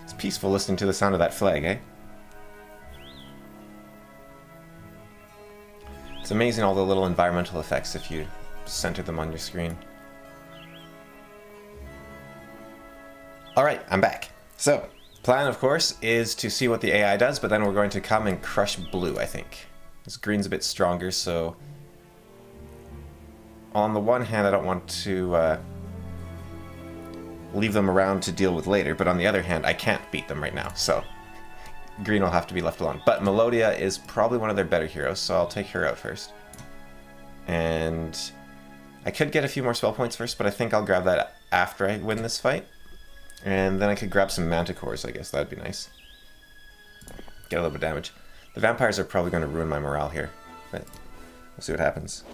It's peaceful listening to the sound of that flag, eh? It's amazing all the little environmental effects if you center them on your screen. Alright, I'm back. So, plan of course is to see what the AI does, but then we're going to come and crush blue, I think. This green's a bit stronger, so... On the one hand, I don't want to leave them around to deal with later, but on the other hand, I can't beat them right now, so... Green will have to be left alone. But Melodia is probably one of their better heroes, so I'll take her out first. And... I could get a few more spell points first, but I think I'll grab that after I win this fight. And then I could grab some manticores, I guess. That'd be nice. Get a little bit of damage. The vampires are probably going to ruin my morale here, but we'll see what happens.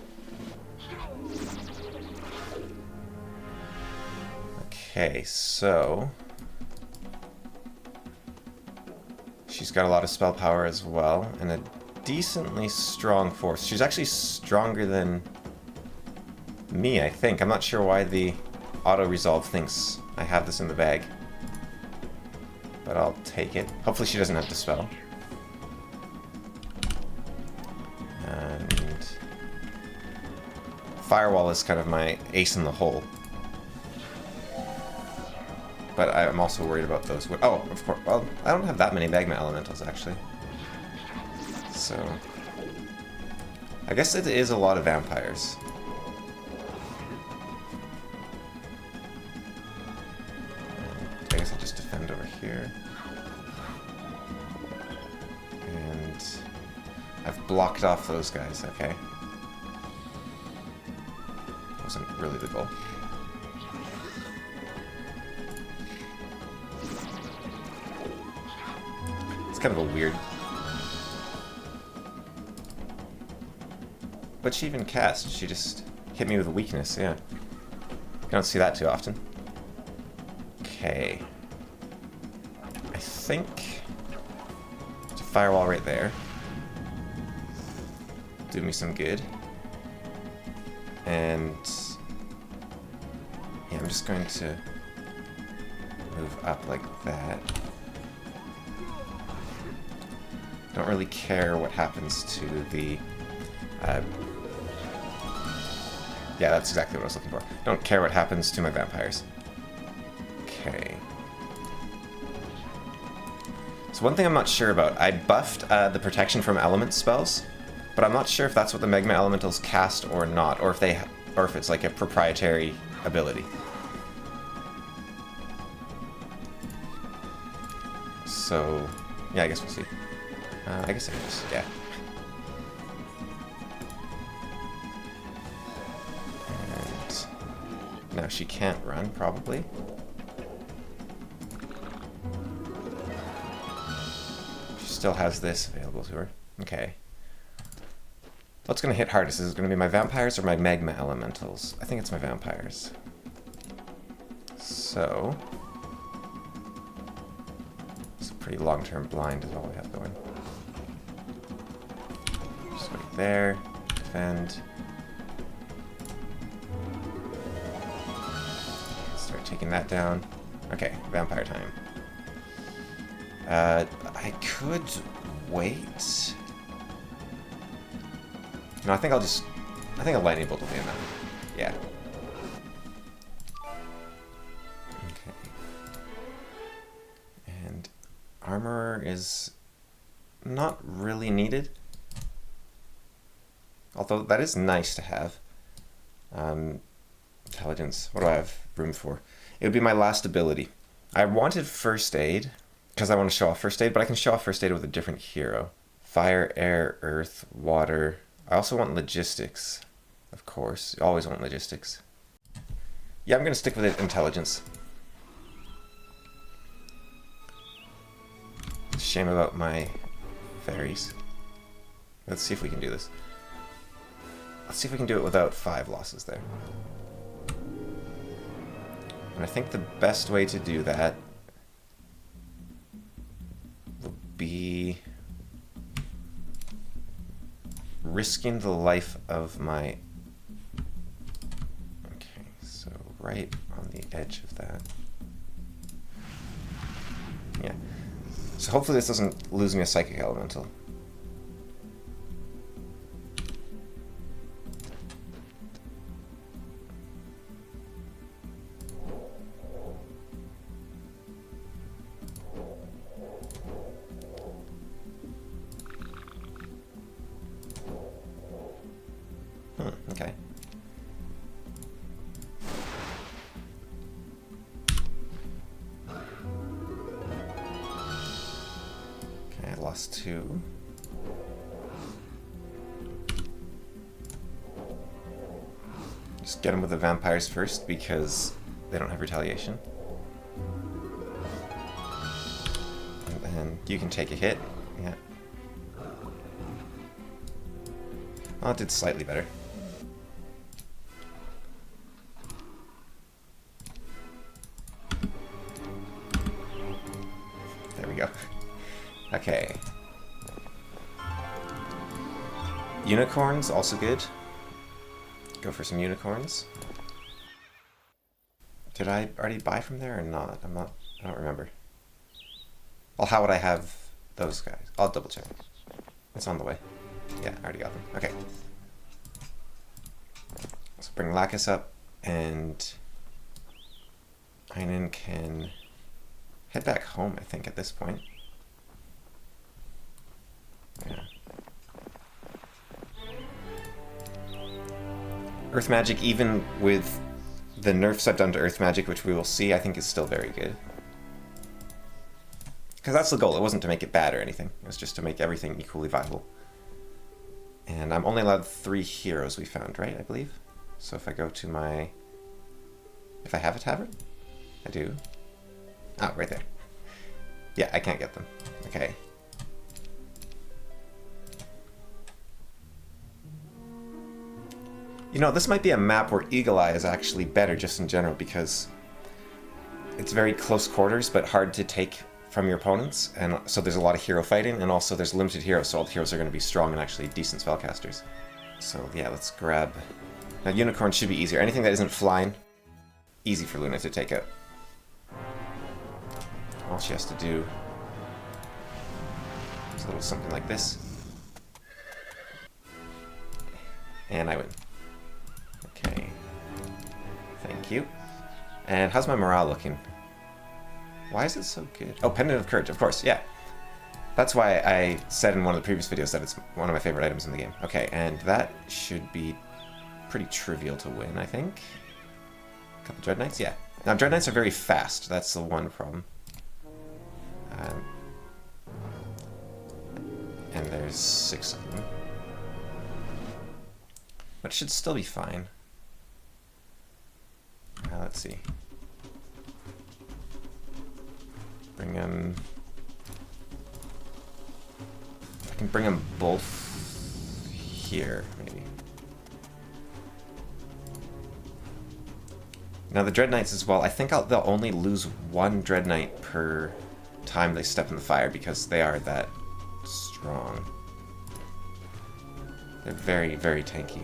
Okay, so... She's got a lot of spell power as well, and a decently strong force. She's actually stronger than me, I think. I'm not sure why the auto-resolve thinks I have this in the bag. But I'll take it. Hopefully she doesn't have Dispel. And... Firewall is kind of my ace in the hole. But I'm also worried about those. Oh, of course. Well, I don't have that many magma elementals, actually. So... I guess it is a lot of vampires. I guess I'll just defend over here. And... I've blocked off those guys, okay. Wasn't really the goal. It's kind of a weird... What'd she even cast? She just hit me with a weakness, yeah. You don't see that too often. Okay. I think... There's a firewall right there. Do me some good. And... Yeah, I'm just going to move up like that. Don't really care what happens to the... yeah, that's exactly what I was looking for. Don't care what happens to my vampires. Okay. So one thing I'm not sure about, I buffed the protection from element spells, but I'm not sure if that's what the Magma Elementals cast or not, or if it's like a proprietary ability. So, yeah, I guess we'll see. I guess I can just, yeah. And now she can't run, probably. She still has this available to her. Okay. What's going to hit hardest? Is it going to be my vampires or my magma elementals? I think it's my vampires. So... it's a pretty long-term blind is all we have going. Just right there. Defend. Start taking that down. Okay, vampire time. I could wait. No, I think a lightning bolt will be enough. Yeah. Okay. And armor is not really needed. Although that is nice to have. Intelligence. What do I have room for? It would be my last ability. I wanted first aid, because I want to show off first aid, but I can show off first aid with a different hero. Fire, air, earth, water. I also want logistics, of course. You always want logistics. Yeah, I'm going to stick with it, intelligence. Shame about my fairies. Let's see if we can do this. Let's see if we can do it without 5 losses there. And I think the best way to do that will be risking the life of my... Okay, so right on the edge of that. Yeah. So hopefully this doesn't lose me a psychic elemental. Okay. Okay, I lost 2. Just get them with the vampires first because they don't have retaliation. And then you can take a hit. Yeah. Well, it did slightly better. There we go. Okay. Unicorns, also good. Go for some unicorns. Did I already buy from there or not? I don't remember. Well, how would I have those guys? I'll double check. It's on the way. Yeah, I already got them. Okay. So bring Lacus up, and Heinen can head back home, I think, at this point. Yeah. Earth Magic, even with the nerfs I've done to Earth Magic, which we will see, I think is still very good. Because that's the goal. It wasn't to make it bad or anything. It was just to make everything equally viable. And I'm only allowed 3 heroes we found, right? I believe. So if I go to my... If I have a tavern? I do. Oh, right there. Yeah, I can't get them. Okay. You know, this might be a map where Eagle Eye is actually better just in general because it's very close quarters but hard to take from your opponents, and so there's a lot of hero fighting, and also there's limited heroes, so all the heroes are going to be strong and actually decent spellcasters. So yeah, let's grab... Now Unicorn should be easier. Anything that isn't flying, easy for Luna to take out. All she has to do is a little something like this. And I win. Okay. Thank you. And how's my morale looking? Why is it so good? Oh, Pendant of Courage, of course, yeah. That's why I said in one of the previous videos that it's one of my favorite items in the game. Okay, and that should be pretty trivial to win, I think. A couple Dread Knights, yeah. Now, Dread Knights are very fast. That's the one problem. And there's 6 of them. But it should still be fine. Let's see. Bring them... I can bring them both here, maybe. Now the Dread Knights as well, I think they'll only lose 1 Dread Knight per time they step in the fire because they are that strong. They're very, very tanky.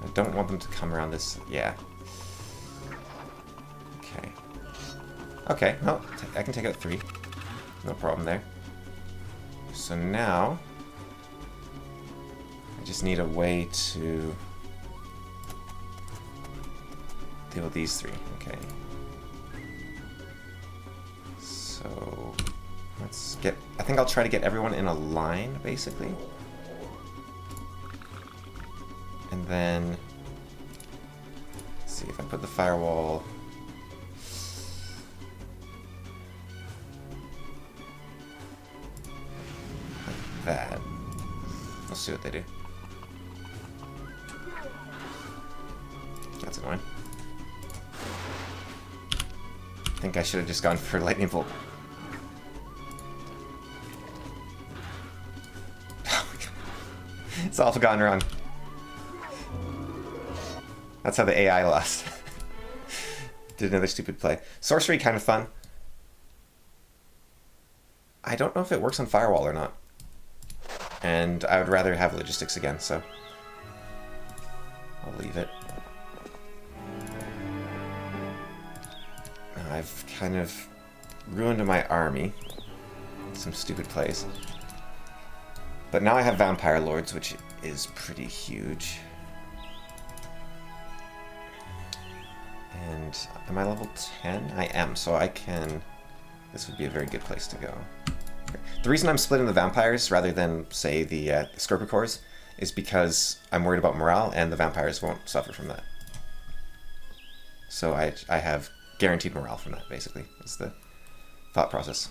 I don't want them to come around this... yeah. Okay. Okay, no, I can take out 3. No problem there. So now... I just need a way to... deal with these 3. Okay. So... let's get... I think I'll try to get everyone in a line, basically. And then... let's see, if I put the firewall... like that. We'll see what they do. That's annoying. I think I should have just gone for Lightning Bolt. It's all gone wrong. That's how the AI lost. Did another stupid play. Sorcery, kind of fun. I don't know if it works on Firewall or not. And I would rather have Logistics again, so... I'll leave it. I've kind of ruined my army. Some stupid plays. But now I have Vampire Lords, which is pretty huge. And am I level 10? I am, so I can... This would be a very good place to go. Okay. The reason I'm splitting the Vampires rather than, say, the Scorpion Cores is because I'm worried about morale, and the Vampires won't suffer from that. So I have guaranteed morale from that, basically, is the thought process.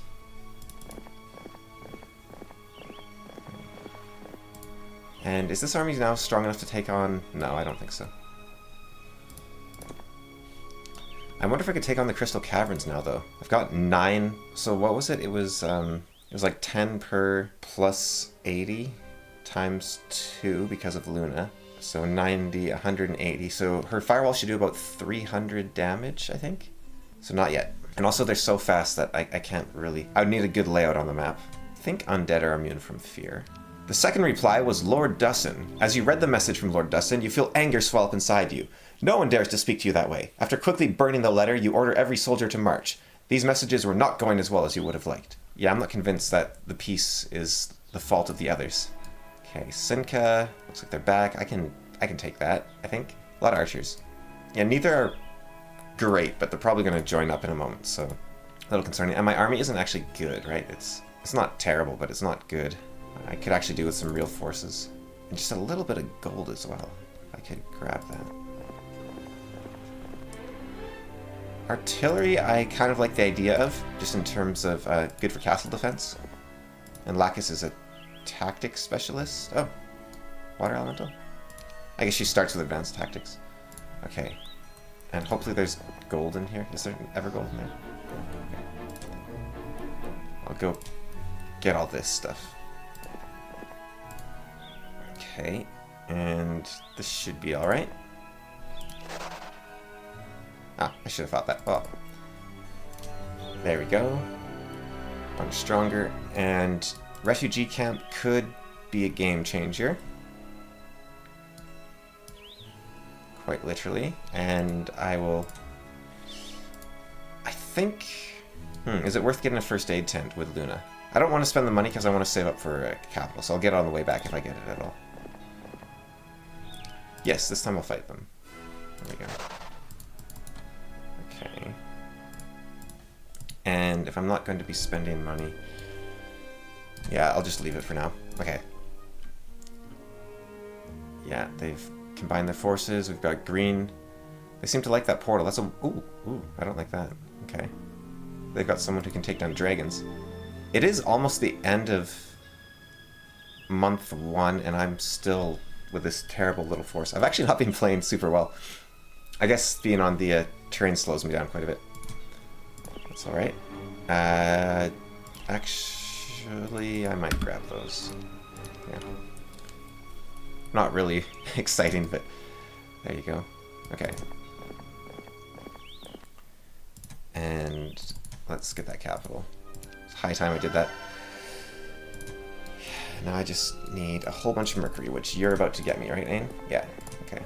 And is this army now strong enough to take on... No, I don't think so. I wonder if I could take on the Crystal Caverns now, though. I've got 9... So what was it? It was like 10 per plus 80 times 2 because of Luna. So 90, 180. So her firewall should do about 300 damage, I think? So not yet. And also they're so fast that I can't really... I would need a good layout on the map. I think undead are immune from fear. The second reply was Lord Dussin. As you read the message from Lord Dussin, you feel anger swell up inside you. No one dares to speak to you that way. After quickly burning the letter, you order every soldier to march. These messages were not going as well as you would have liked. Yeah, I'm not convinced that the peace is the fault of the others. Okay, Sinka. Looks like they're back. I can take that, I think. A lot of archers. Yeah, neither are great, but they're probably going to join up in a moment, so a little concerning. And my army isn't actually good, right? It's not terrible, but it's not good. I could actually do with some real forces. And just a little bit of gold as well. If I could grab that. Artillery, I kind of like the idea of, just in terms of good for castle defense. And Lacus is a tactics specialist. Oh, water elemental? I guess she starts with advanced tactics. Okay. And hopefully there's gold in here. Is there ever gold in there? Okay. I'll go get all this stuff. Okay, and this should be alright. Ah, I should have thought that. Well, there we go. Bunch stronger, and refugee camp could be a game changer. Quite literally, and I will... I think... is it worth getting a first aid tent with Luna? I don't want to spend the money because I want to save up for capital, so I'll get it on the way back if I get it at all. Yes, this time I'll fight them. There we go. Okay. And if I'm not going to be spending money... Yeah, I'll just leave it for now. Okay. Yeah, they've combined their forces. We've got green. They seem to like that portal. That's a... Ooh, I don't like that. Okay. They've got someone who can take down dragons. It is almost the end of month 1, and I'm still with this terrible little force. I've actually not been playing super well. I guess being on the terrain slows me down quite a bit. That's alright. Actually, I might grab those. Yeah. Not really exciting, but there you go. Okay. And let's get that capital. It's high time I did that. Now I just need a whole bunch of mercury, which you're about to get me, right, Ain? Yeah, okay.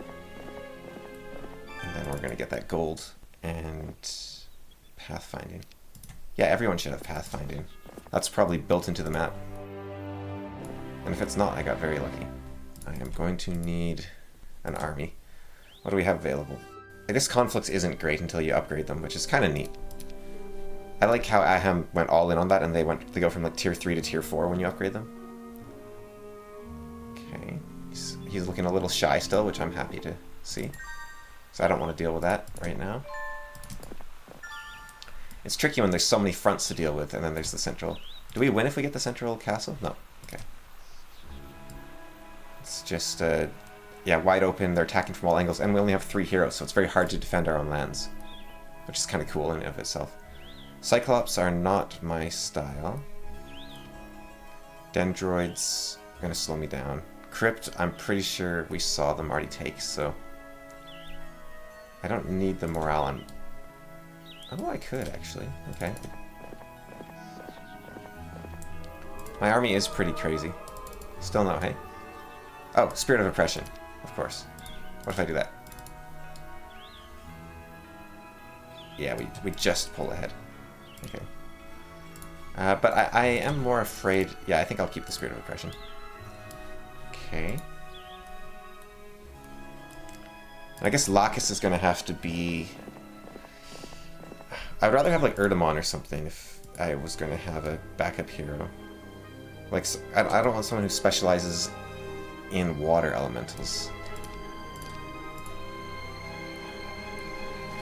And then we're going to get that gold and pathfinding. Yeah, everyone should have pathfinding. That's probably built into the map. And if it's not, I got very lucky. I am going to need an army. What do we have available? I guess conflicts isn't great until you upgrade them, which is kind of neat. I like how Aham went all in on that, and they go from like tier 3 to tier 4 when you upgrade them. Okay, he's looking a little shy still, which I'm happy to see. So I don't want to deal with that right now. It's tricky when there's so many fronts to deal with, and then there's the central. Do we win if we get the central castle? No. Okay. It's just, yeah, wide open. They're attacking from all angles, and we only have 3 heroes, so it's very hard to defend our own lands, which is kind of cool in and of itself. Cyclops are not my style. Dendroids are going to slow me down. Crypt, I'm pretty sure we saw them already take, so I don't need the morale on... Oh, I could, actually. Okay. My army is pretty crazy. Still no, hey? Oh, Spirit of Oppression, of course. What if I do that? Yeah, we just pull ahead. Okay. But I am more afraid... Yeah, I think I'll keep the Spirit of Oppression. Okay. And I guess Lacus is going to have to be... I'd rather have, like, Erdemon or something if I was going to have a backup hero. Like, I don't want someone who specializes in water elementals.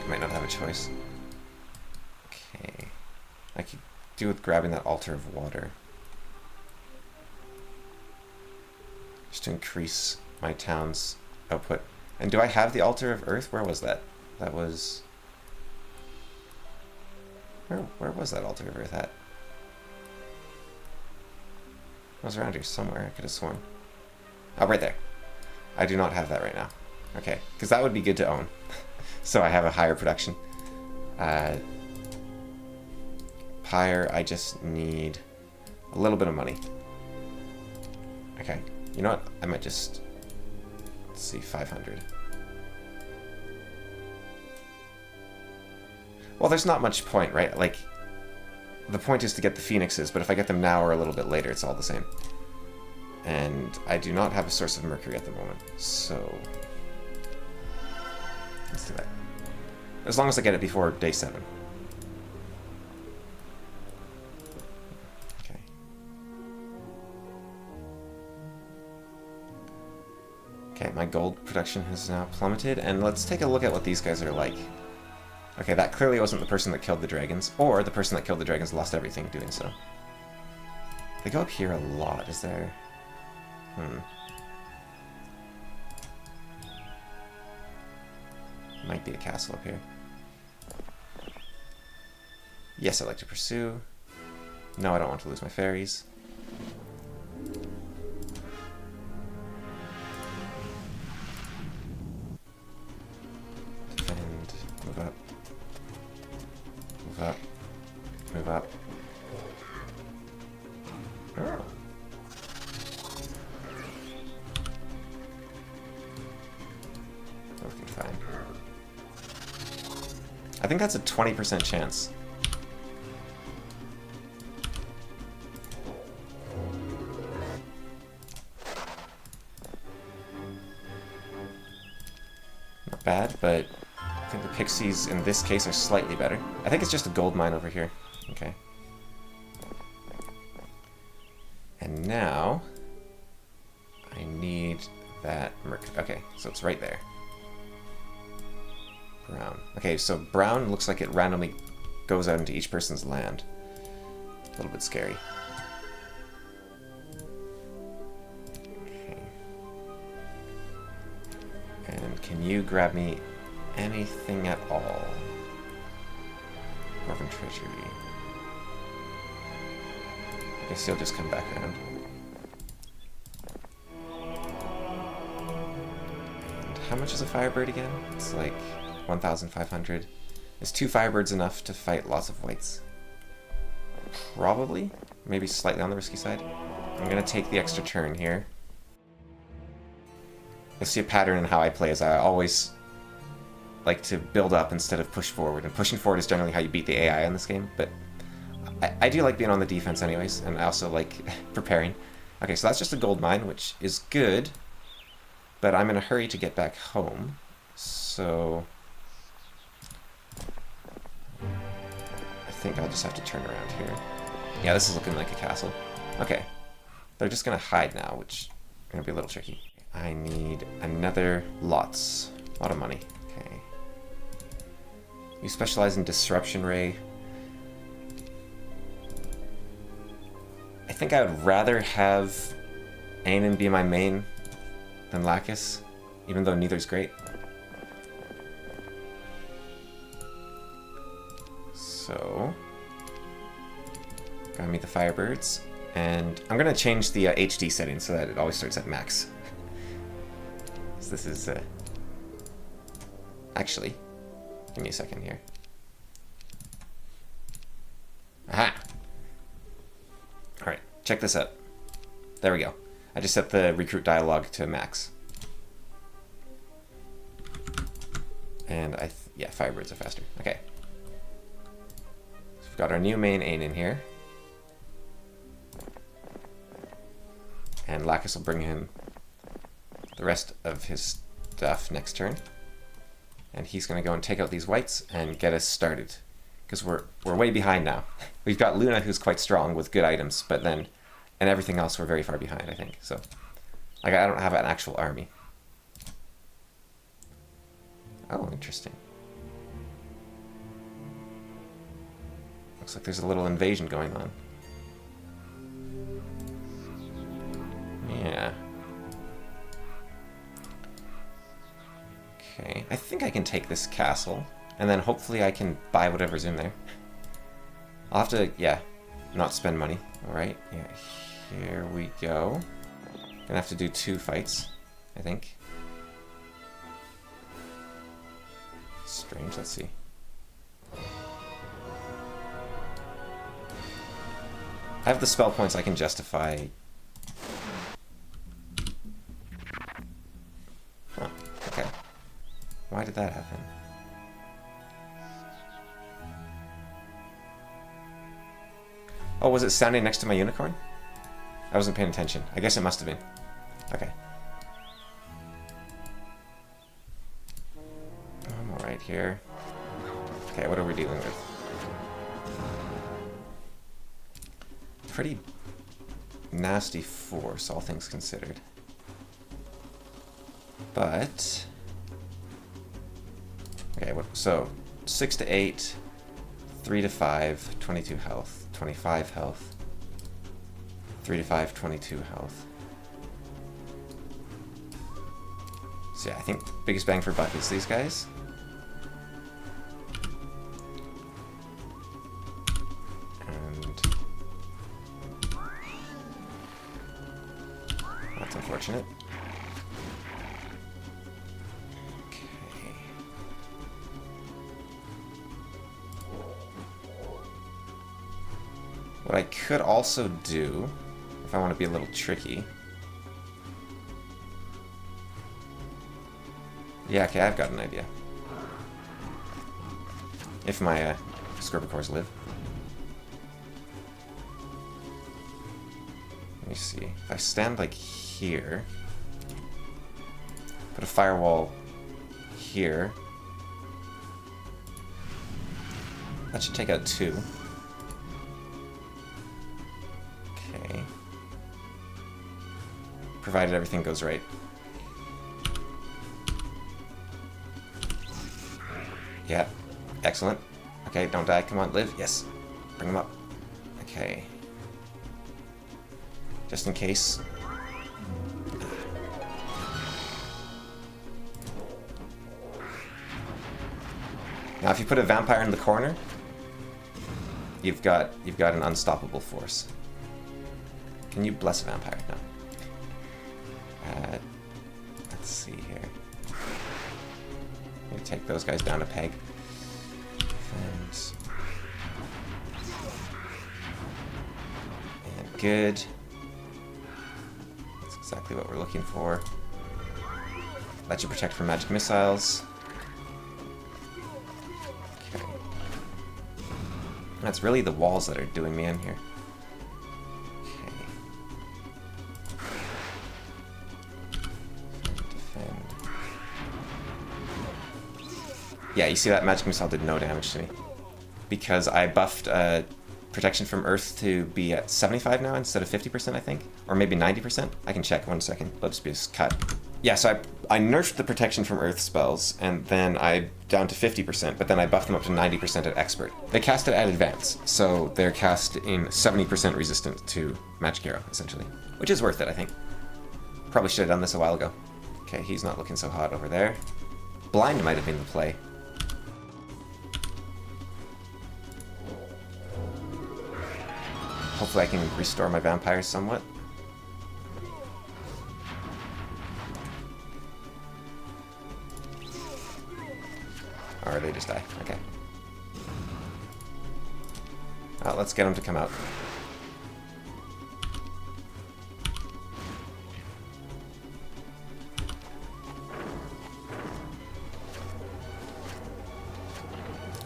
I might not have a choice. Okay. I could do with grabbing that Altar of Water. Just to increase my town's output. And do I have the Altar of Earth? Where was that? That was... Where was that Altar of Earth at? It was around here somewhere, I could have sworn. Oh, right there. I do not have that right now. Okay, because that would be good to own. So I have a higher production. Pyre, I just need a little bit of money. Okay, you know what? I might just... Let's see, 500. Well, there's not much point, right? Like, the point is to get the Phoenixes, but if I get them now or a little bit later, it's all the same. And I do not have a source of Mercury at the moment, so... Let's do that. As long as I get it before day 7. Okay. Okay, my gold production has now plummeted, and let's take a look at what these guys are like. Okay, that clearly wasn't the person that killed the dragons, or the person that killed the dragons lost everything doing so. They go up here a lot, is there... Might be a castle up here. Yes, I'd like to pursue. No, I don't want to lose my fairies. Defend. Move up. Move up. Move up. Oh. Looking fine. I think that's a 20% chance. Not bad, but I think the pixies in this case are slightly better. I think it's just a gold mine over here. Okay. And now I need that mercury. Okay, so it's right there. Brown. Okay, so brown looks like it randomly goes out into each person's land. A little bit scary. Okay. And can you grab me anything at all? Dwarven treasury. I guess he'll just come back around. And how much is a firebird again? It's like 1,500. Is 2 firebirds enough to fight lots of whites? Probably. Maybe slightly on the risky side. I'm going to take the extra turn here. You'll see a pattern in how I play, as I always like to build up instead of push forward. And pushing forward is generally how you beat the AI in this game, but I do like being on the defense anyways, and I also like preparing. Okay, so that's just a gold mine, which is good, but I'm in a hurry to get back home, so... I think I'll just have to turn around here. Yeah, this is looking like a castle. Okay. They're just gonna hide now, which is gonna be a little tricky. I need another lots. A lot of money. Okay. You specialize in Disruption Ray. I think I would rather have Aenon be my main than Lacus, even though neither's great. So, gotta meet the Firebirds, and I'm gonna change the HD setting so that it always starts at max. So this is, actually, give me a second here. Aha! Alright, check this out. There we go. I just set the recruit dialogue to max. And yeah, Firebirds are faster. Okay. Got our new main Aenon here. And Lacus will bring in the rest of his stuff next turn. And he's going to go and take out these whites and get us started. Because we're way behind now. We've got Luna, who's quite strong with good items, but then, and everything else we're very far behind, I think. So, like, I don't have an actual army. Oh, interesting. Looks like there's a little invasion going on. Yeah. Okay, I think I can take this castle, and then hopefully I can buy whatever's in there. I'll have to, yeah, not spend money. Alright, yeah, here we go. Gonna have to do 2 fights, I think. Strange, let's see. I have the spell points I can justify. Huh, okay. Why did that happen? Oh, was it standing next to my unicorn? I wasn't paying attention. I guess it must have been. Okay. I'm alright here. Okay, what are we dealing with? Pretty nasty force, all things considered. But... okay, so 6 to 8, 3 to 5, 22 health, 25 health, 3 to 5, 22 health. So yeah, I think the biggest bang for buck is these guys. And that's unfortunate. What I could also do, if I want to be a little tricky... yeah, okay, I've got an idea. If my Scorbicores live. Let me see. If I stand like here, put a firewall here, that should take out 2. Okay. Provided everything goes right. Yeah. Excellent. Okay, don't die. Come on, live. Yes. Bring him up. Okay. Just in case. Now, if you put a vampire in the corner, you've got an unstoppable force. Can you bless a vampire? No. Let's see here. I'm gonna take those guys down a peg. And good. That's exactly what we're looking for. Let you protect from magic missiles. Okay. That's really the walls that are doing me in here. Yeah, you see that magic missile did no damage to me. Because I buffed protection from Earth to be at 75 now instead of 50%, I think. Or maybe 90%. I can check, 1 second. Let's be cut. Yeah, so I nerfed the protection from Earth spells, and then I down to 50%, but then I buffed them up to 90% at Expert. They cast it at Advance, so they're cast in 70% resistant to Magic Arrow, essentially. Which is worth it, I think. Probably should have done this a while ago. Okay, he's not looking so hot over there. Blind might have been the play. Hopefully I can restore my vampires somewhat. Or they just die. Okay. Let's get them to come out.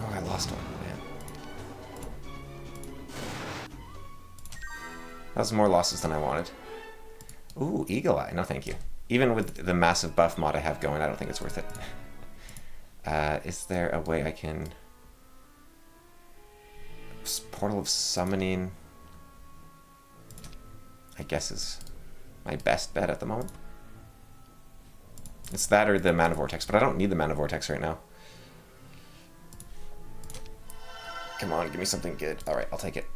Oh, I lost one. Man. That was more losses than I wanted. Ooh, Eagle Eye. No, thank you. Even with the massive buff mod I have going, I don't think it's worth it. Is there a way I can... Portal of Summoning, I guess, is my best bet at the moment. It's that or the Mana Vortex, but I don't need the Mana Vortex right now. Come on, give me something good. Alright, I'll take it.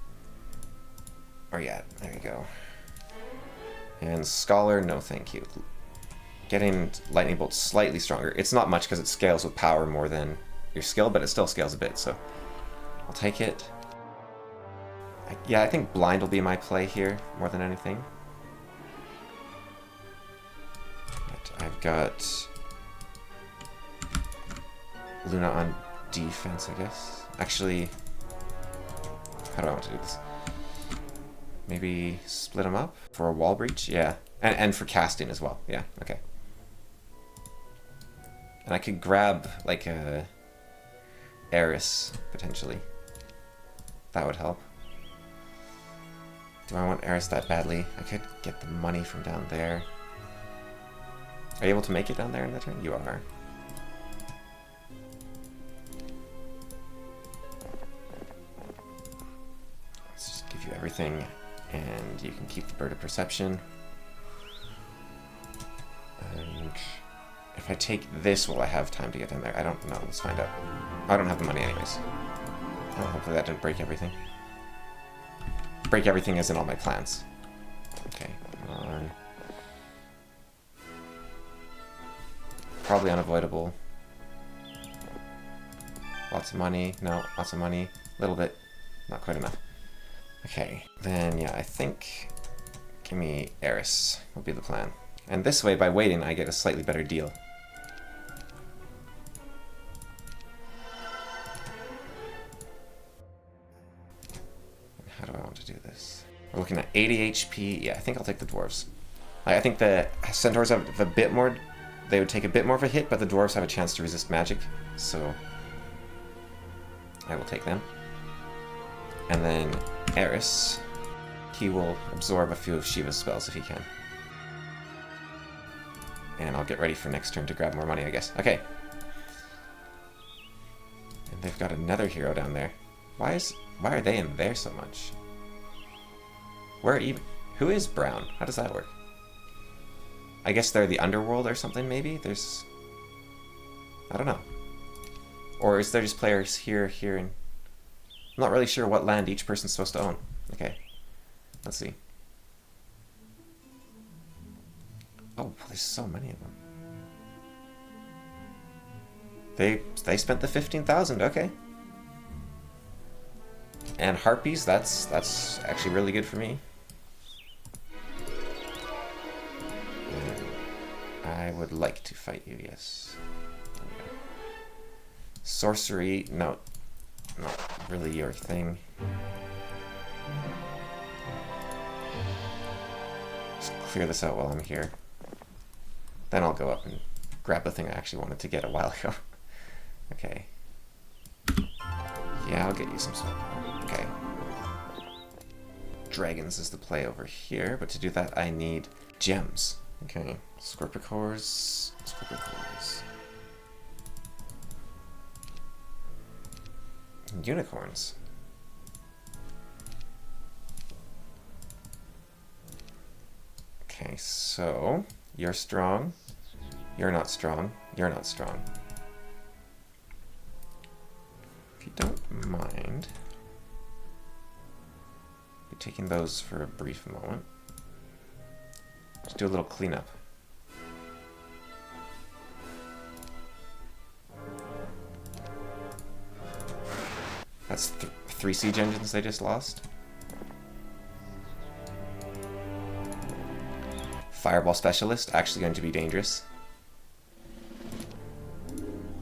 Where you at? There you go. And Scholar, no thank you. Getting Lightning Bolt slightly stronger. It's not much because it scales with power more than your skill, but it still scales a bit, so I'll take it. Yeah, I think Blind will be my play here more than anything. But I've got Luna on defense, I guess. Actually, how do I want to do this? Maybe split them up for a wall breach? Yeah. And for casting as well. Yeah, okay. And I could grab, like, a Eris, potentially. That would help. Do I want Eris that badly? I could get the money from down there. Are you able to make it down there in the turn? You are. Let's just give you everything, and you can keep the Bird of Perception. And if I take this, will I have time to get down there? I don't know. Let's find out. I don't have the money anyways. Oh, hopefully that didn't break everything. Break everything as in all my plans. Okay, come on. Probably unavoidable. Lots of money. No, lots of money. A little bit. Not quite enough. Okay, then yeah, I think... Give me Eris. Will be the plan. And this way, by waiting, I get a slightly better deal. How do I want to do this? We're looking at 80 HP. Yeah, I think I'll take the dwarves. I think the centaurs have a bit more... They would take a bit more of a hit, but the dwarves have a chance to resist magic, so I will take them. And then Eris, he will absorb a few of Shiva's spells if he can. And I'll get ready for next turn to grab more money, I guess. Okay. And they've got another hero down there. Why are they in there so much? Who is Brown? How does that work? I guess they're the underworld or something, maybe? I don't know. Or is there just players here, and... I'm not really sure what land each person's supposed to own. Okay. Let's see. Oh, there's so many of them. They spent the 15,000, okay. And harpies, that's actually really good for me. I would like to fight you, yes. Sorcery, no, not really your thing. Just clear this out while I'm here. Then I'll go up and grab the thing I actually wanted to get a while ago. Okay. Yeah, I'll get you some stuff. Okay. Dragons is the play over here, but to do that I need gems. Okay. Scorpicores. Unicorns. Okay, so you're strong. You're not strong. You're not strong. If you don't mind, be taking those for a brief moment. Just do a little cleanup. That's 3 siege engines they just lost. Fireball specialist, actually going to be dangerous.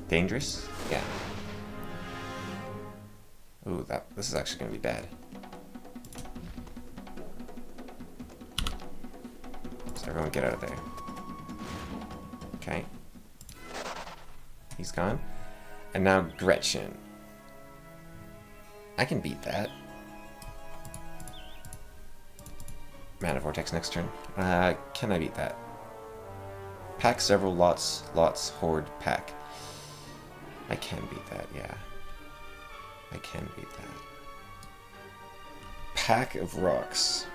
Dangerous? Yeah. Ooh, this is actually going to be bad. So everyone get out of there. Okay. He's gone. And now Gretchen. I can beat that. Mana Vortex next turn. Can I beat that? Pack several lots, horde, pack. I can beat that, yeah. I can beat that. Pack of rocks.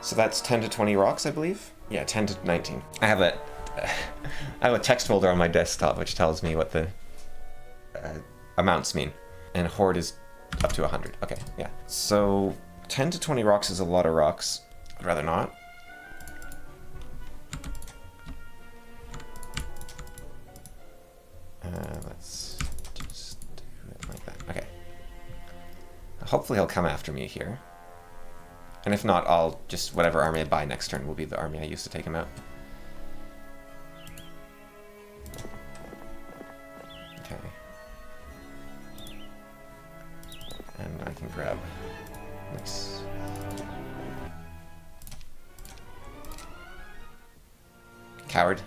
So that's 10 to 20 rocks, I believe? Yeah, 10 to 19. I have a text folder on my desktop which tells me what the amounts mean. And horde is up to 100. Okay, yeah. So 10 to 20 rocks is a lot of rocks. I'd rather not. Let's just do it like that. Okay. Hopefully he'll come after me here. And if not, I'll just, whatever army I buy next turn will be the army I use to take him out. Okay. And I can grab... Nice. Coward.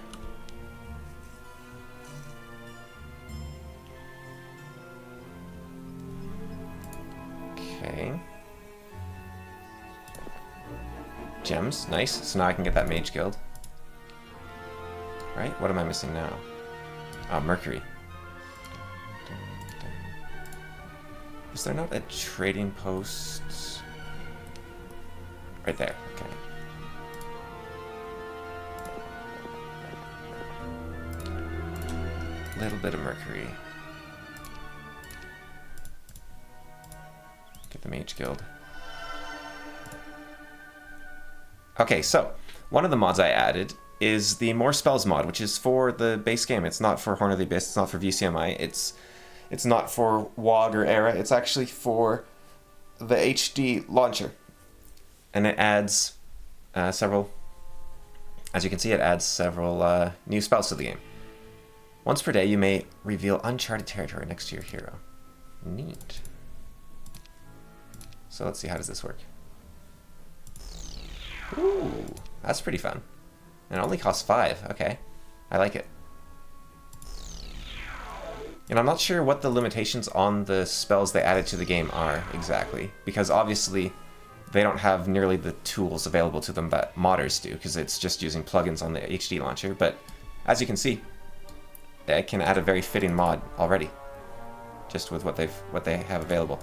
Okay. Gems, nice. So now I can get that mage guild. Right? What am I missing now? Oh, Mercury. Is there not a trading post? Right there, okay. A little bit of Mercury. Get the mage guild. Okay, so one of the mods I added is the More Spells mod, which is for the base game. It's not for Horn of the Abyss, it's not for VCMI, it's not for WoG or Era, it's actually for the HD launcher. And it adds several, as you can see, it adds several new spells to the game. Once per day, you may reveal uncharted territory next to your hero. Neat. So let's see, how does this work? Ooh, that's pretty fun. And it only costs 5. Okay, I like it. And I'm not sure what the limitations on the spells they added to the game are exactly, because obviously they don't have nearly the tools available to them that modders do, because it's just using plugins on the HD launcher. But as you can see, they can add a very fitting mod already, just with what they have available.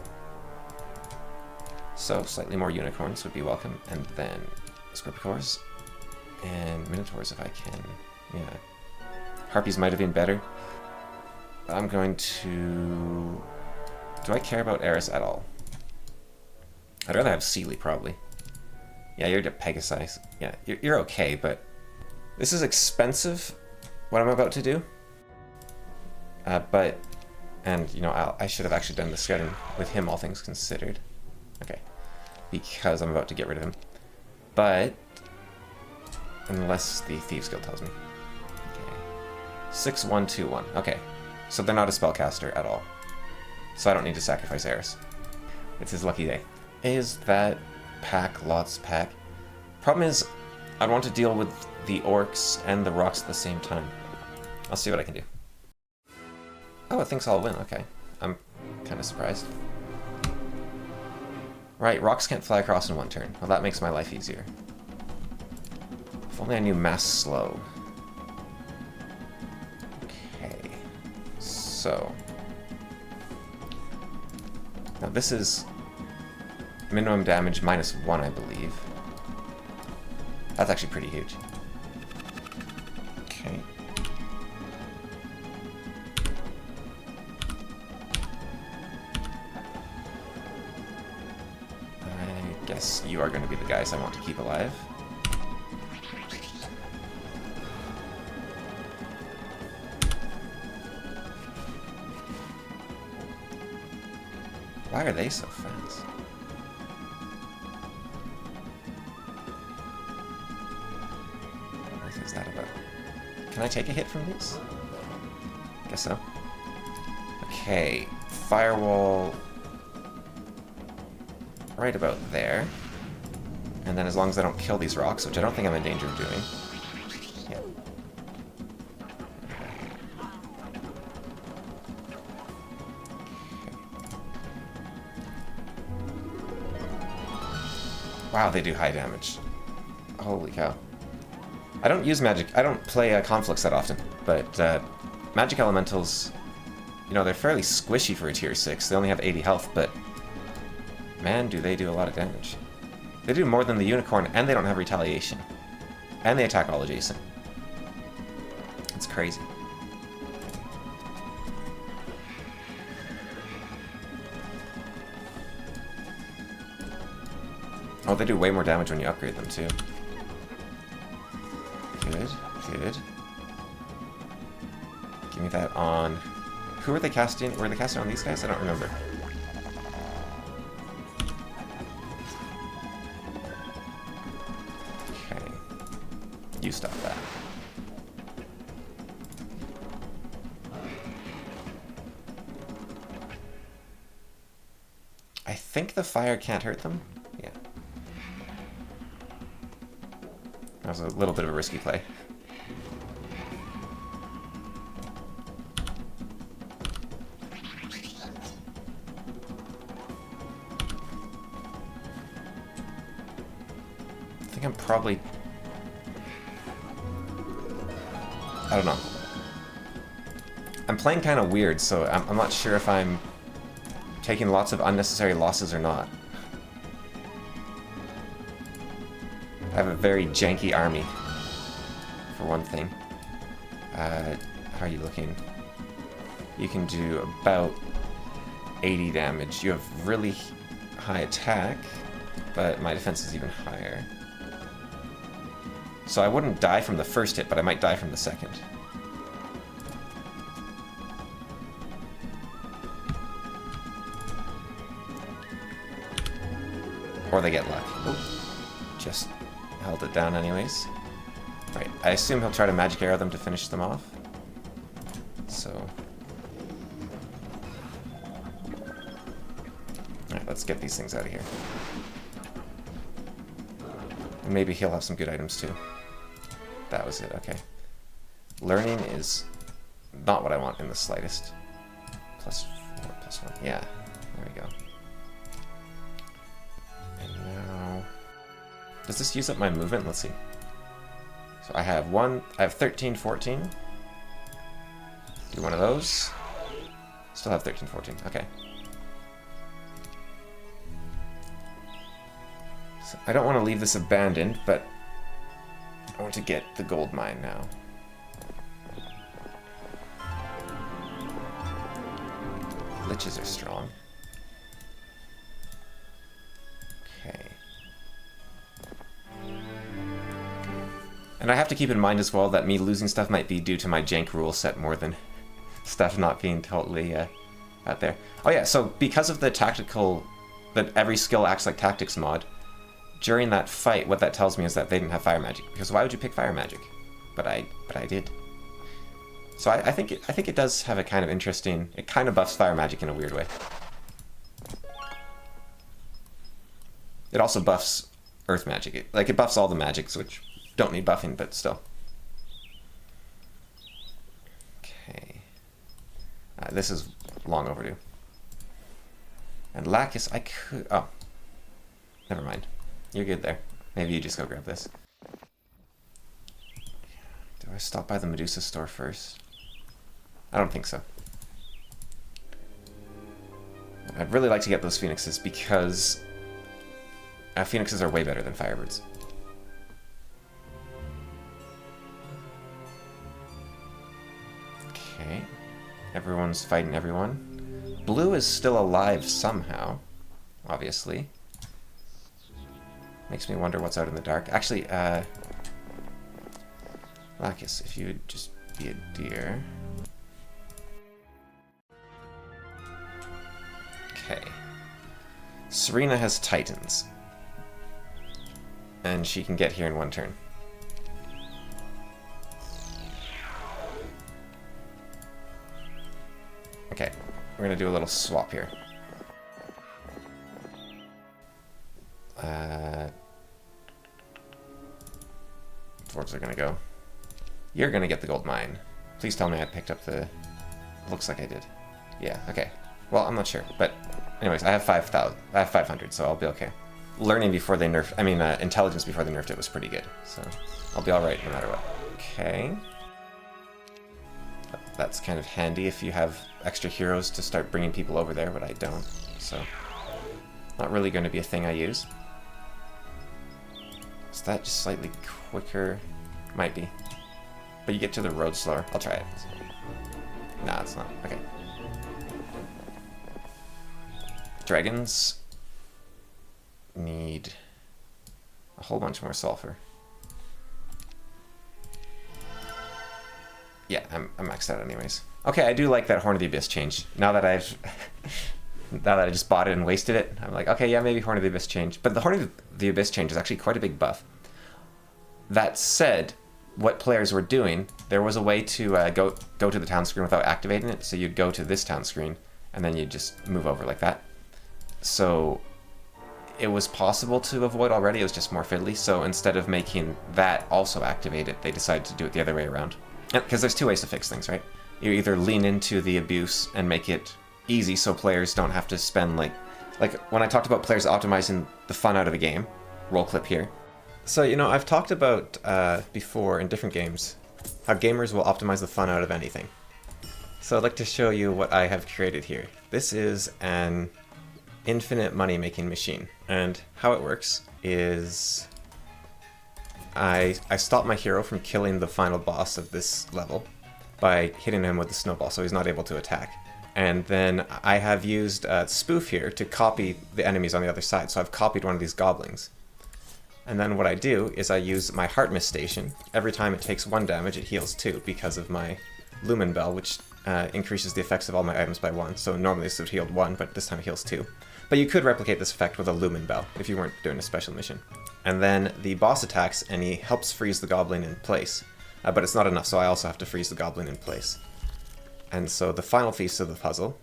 So slightly more unicorns would be welcome, and then scorpicores and minotaurs if I can. Yeah, harpies might have been better. I'm going to... Do I care about Eris at all? I'd rather have Sealy, probably. Yeah, you're a Pegasi. Yeah, you're okay, but... This is expensive, what I'm about to do. But... And, you know, I should have actually done the scouting with him, all things considered. Okay. Because I'm about to get rid of him. But... Unless the Thieves Guild tells me. Okay. 6121. Okay. So they're not a spellcaster at all. So I don't need to sacrifice Eris. It's his lucky day. Is that pack, lots pack? Problem is, I want to deal with the orcs and the rocks at the same time. I'll see what I can do. Oh, it thinks I'll win. Okay. I'm kind of surprised. Right, rocks can't fly across in one turn. Well, that makes my life easier. If only I knew mass slow. Okay. So. Now this is minimum damage -1, I believe. That's actually pretty huge. Okay. I guess you are going to be the guys I want to keep alive. Why are they so fast? What is that about? Can I take a hit from these? Guess so. Okay, firewall right about there. And then as long as I don't kill these rocks, which I don't think I'm in danger of doing. Yeah. Wow, they do high damage. Holy cow. I don't use magic. I don't play conflicts that often, but magic elementals, you know, they're fairly squishy for a tier 6. They only have 80 health, but man, do they do a lot of damage. They do more than the unicorn, and they don't have retaliation. And they attack all adjacent. It's crazy. Oh, they do way more damage when you upgrade them, too. Good, good. Give me that on... Who are they casting? Were they casting on these guys? I don't remember. Okay. You stop that. I think the fire can't hurt them. Yeah. That was a little bit of a risky play. I think I'm probably... I don't know. I'm playing kind of weird, so I'm not sure if I'm taking lots of unnecessary losses or not. I have a very janky army, for one thing. How are you looking? You can do about 80 damage. You have really high attack, but my defense is even higher. So I wouldn't die from the first hit, but I might die from the second. Or they get luck. Oh, just held it down anyways. Right, I assume he'll try to magic arrow them to finish them off. So... Alright, let's get these things out of here. And maybe he'll have some good items too. That was it, okay. Learning is not what I want in the slightest. +4, +1, yeah, there we go. And now... Does this use up my movement? Let's see. So I have 13, 14. Do one of those. Still have 13, 14, okay. So I don't want to leave this abandoned, but I want to get the gold mine now. Liches are strong. Okay. And I have to keep in mind as well that me losing stuff might be due to my jank rule set more than stuff not being totally out there. Oh yeah, so because of the tactical, that every skill acts like tactics mod, during that fight, what that tells me is that they didn't have fire magic. Because why would you pick fire magic? But I did. So I think it does have a kind of interesting. It kind of buffs fire magic in a weird way. It also buffs earth magic. It buffs all the magics, which don't need buffing, but still. Okay. This is long overdue. And Lacus, I could. Oh, never mind. You're good there. Maybe you just go grab this. Do I stop by the Medusa store first? I don't think so. I'd really like to get those phoenixes because phoenixes are way better than firebirds. Okay. Everyone's fighting everyone. Blue is still alive somehow, obviously. Makes me wonder what's out in the dark. Actually, Lacus, if you would just be a deer. Okay. Serena has Titans. And she can get here in one turn. Okay, we're gonna do a little swap here. Dwarves are gonna go. You're gonna get the gold mine. Please tell me I picked up the... Looks like I did. Yeah, okay. Well, I'm not sure, but anyways, I have 5,000. I have 500, so I'll be okay. learning before they nerfed, intelligence before they nerfed it was pretty good. So I'll be alright no matter what. Okay. That's kind of handy if you have extra heroes to start bringing people over there, but I don't. So not really going to be a thing I use. Is that just slightly quicker? Might be. But you get to the road slower. I'll try it. Nah, it's not. Okay. Dragons need a whole bunch more sulfur. Yeah, I'm maxed out anyways. Okay, I do like that Horn of the Abyss change. Now that I just bought it and wasted it, I'm like, okay, yeah, maybe Horn of the Abyss change. But the Horn of the Abyss change is actually quite a big buff. That said, what players were doing, there was a way to go to the town screen without activating it. So you'd go to this town screen, and then you'd just move over like that. So it was possible to avoid already, it was just more fiddly. So instead of making that also activate it, they decided to do it the other way around. Because there's two ways to fix things, right? You either lean into the abuse and make it easy so players don't have to spend like when I talked about players optimizing the fun out of the game, roll clip here. So, you know, I've talked about before in different games how gamers will optimize the fun out of anything. So I'd like to show you what I have created here. This is an infinite money-making machine. And how it works is I stop my hero from killing the final boss of this level by hitting him with the snowball so he's not able to attack. And then I have used Spoof here to copy the enemies on the other side. So I've copied one of these goblins. And then what I do is I use my Heart Mist Station. Every time it takes 1 damage, it heals 2 because of my Lumen Bell, which increases the effects of all my items by 1. So normally this would heal 1, but this time it heals 2. But you could replicate this effect with a Lumen Bell if you weren't doing a special mission. And then the boss attacks, and he helps freeze the goblin in place. But it's not enough, so I also have to freeze the goblin in place. And so the final piece of the puzzle.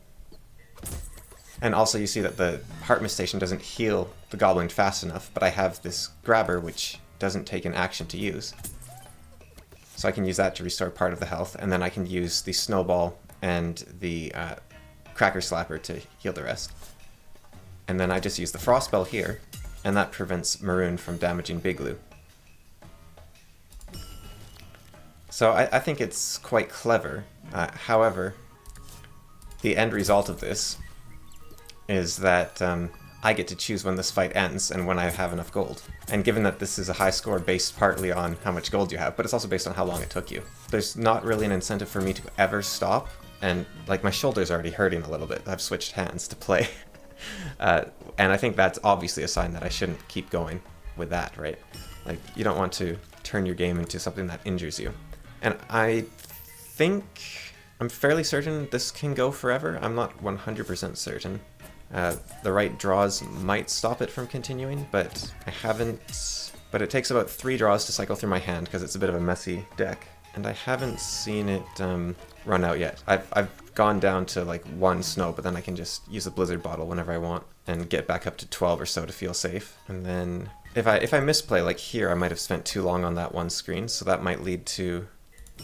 And also you see that the Heart Mist Station doesn't heal the goblin fast enough, but I have this grabber which doesn't take an action to use. So I can use that to restore part of the health, and then I can use the Snowball and the Cracker Slapper to heal the rest. And then I just use the Frost Spell here, and that prevents Maroon from damaging Bigloo. So I think it's quite clever. However, the end result of this is that I get to choose when this fight ends and when I have enough gold. And given that this is a high score based partly on how much gold you have, but it's also based on how long it took you, there's not really an incentive for me to ever stop. And like my shoulder's already hurting a little bit. I've switched hands to play. And I think that's obviously a sign that I shouldn't keep going with that, right? Like, you don't want to turn your game into something that injures you. And I think, I'm fairly certain this can go forever. I'm not 100% certain. The right draws might stop it from continuing, but I haven't... But it takes about 3 draws to cycle through my hand because it's a bit of a messy deck. And I haven't seen it run out yet. I've gone down to like 1 snow, but then I can just use the Blizzard bottle whenever I want and get back up to 12 or so to feel safe. And then if I misplay, like here, I might have spent too long on that one screen, so that might lead to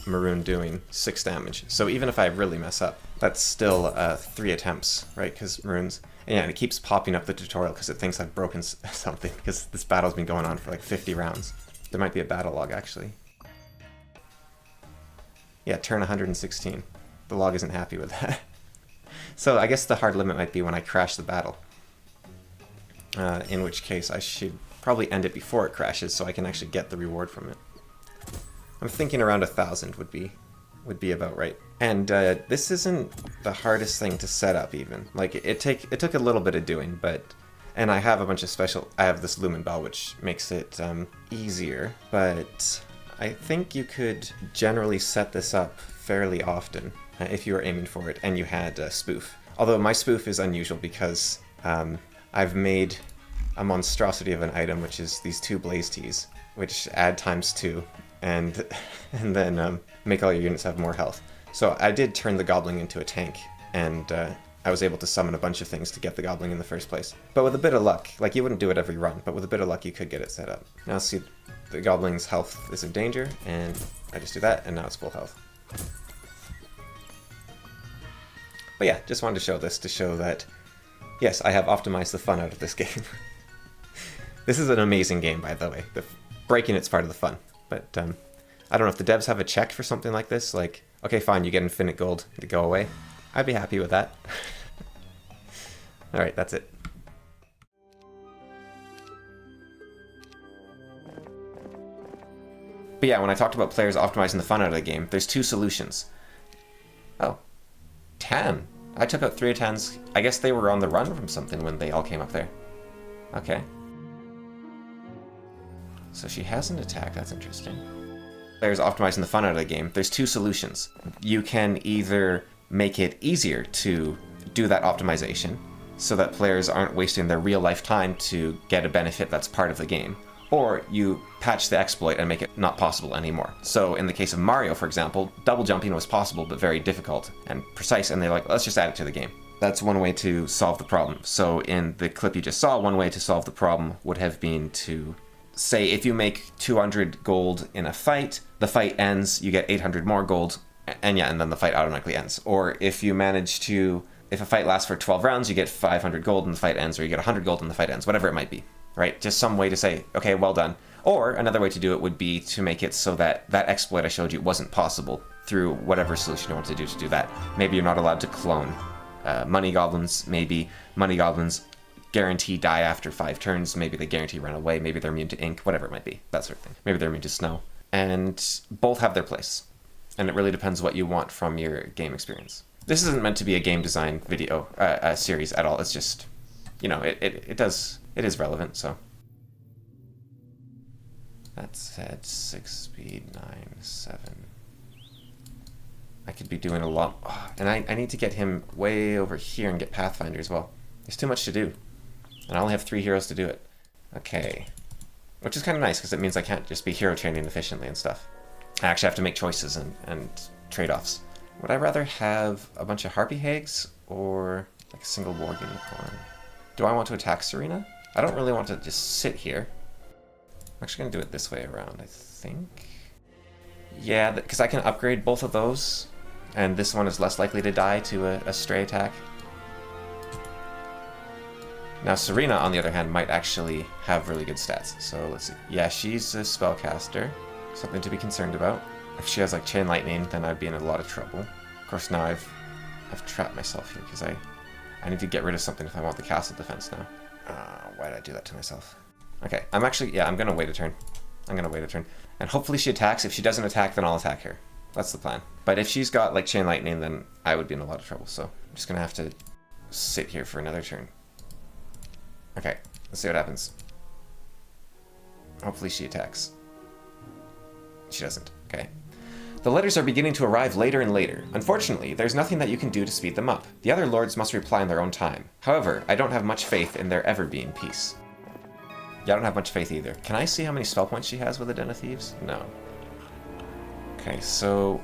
Maroon doing 6 damage. So even if I really mess up, that's still 3 attempts, right? Because Maroon's... Yeah, and it keeps popping up the tutorial because it thinks I've broken something, because this battle's been going on for like 50 rounds. There might be a battle log, actually. Yeah, turn 116. The log isn't happy with that. So I guess the hard limit might be when I crash the battle. In which case I should probably end it before it crashes so I can actually get the reward from it. I'm thinking around 1,000 would be about right. And this isn't the hardest thing to set up even. Like it took a little bit of doing, but... And I have a bunch of I have this Lumen Bell, which makes it easier, but I think you could generally set this up fairly often if you were aiming for it and you had Spoof. Although my Spoof is unusual because I've made a monstrosity of an item, which is these 2 Blaze Teas, which add ×2 and then make all your units have more health. So I did turn the Goblin into a tank, and I was able to summon a bunch of things to get the Goblin in the first place. But with a bit of luck, like you wouldn't do it every run, but with a bit of luck you could get it set up. Now see, the Goblin's health is in danger, and I just do that, and now it's full health. But yeah, just wanted to show this to show that, yes, I have optimized the fun out of this game. This is an amazing game, by the way. The breaking it's part of the fun. But I don't know if the devs have a check for something like this. Like, okay, fine, you get infinite gold to go away. I'd be happy with that. All right, that's it. But yeah, when I talked about players optimizing the fun out of the game, there's two solutions. Oh, 10. I took out 3 of 10s. I guess they were on the run from something when they all came up there. Okay. So she has an attack, that's interesting. Players optimizing the fun out of the game, there's two solutions. You can either make it easier to do that optimization so that players aren't wasting their real life time to get a benefit that's part of the game, or you patch the exploit and make it not possible anymore. So in the case of Mario, for example, double jumping was possible but very difficult and precise, and they're like, let's just add it to the game. That's one way to solve the problem. So in the clip you just saw, one way to solve the problem would have been to say if you make 200 gold in a fight, the fight ends, you get 800 more gold, and then the fight automatically ends. Or if you manage to, if a fight lasts for 12 rounds, you get 500 gold and the fight ends, or you get 100 gold and the fight ends, whatever it might be, right? Just some way to say, okay, well done. Or another way to do it would be to make it so that that exploit I showed you wasn't possible through whatever solution you want to do that. Maybe you're not allowed to clone money goblins, maybe money goblins guarantee die after 5 turns, maybe they guarantee run away, maybe they're immune to ink, whatever it might be, that sort of thing. Maybe they're immune to snow. And both have their place. And it really depends what you want from your game experience. This isn't meant to be a game design video, series at all. It's just, you know, it is relevant, so. That said, 6 speed, 9, 7. I could be doing a lot. Oh, and I need to get him way over here and get Pathfinder as well. There's too much to do. And I only have 3 heroes to do it. Okay. Which is kind of nice, because it means I can't just be hero training efficiently and stuff. I actually have to make choices and trade-offs. Would I rather have a bunch of Harpy Hags or like a single War Unicorn? Do I want to attack Serena? I don't really want to just sit here. I'm actually going to do it this way around, I think. Yeah, because I can upgrade both of those, and this one is less likely to die to a stray attack. Now Serena, on the other hand, might actually have really good stats. So let's see. Yeah, she's a spellcaster. Something to be concerned about. If she has like Chain Lightning, then I'd be in a lot of trouble. Of course, now I've trapped myself here because I need to get rid of something if I want the castle defense now. Why did I do that to myself? Okay, I'm gonna wait a turn. And hopefully she attacks. If she doesn't attack, then I'll attack her. That's the plan. But if she's got like Chain Lightning, then I would be in a lot of trouble. So I'm just gonna have to sit here for another turn. Okay, let's see what happens. Hopefully she attacks. She doesn't. Okay. The letters are beginning to arrive later and later. Unfortunately, there's nothing that you can do to speed them up. The other lords must reply in their own time. However, I don't have much faith in there ever being peace. Yeah, I don't have much faith either. Can I see how many spell points she has with the Den of Thieves? No. Okay, so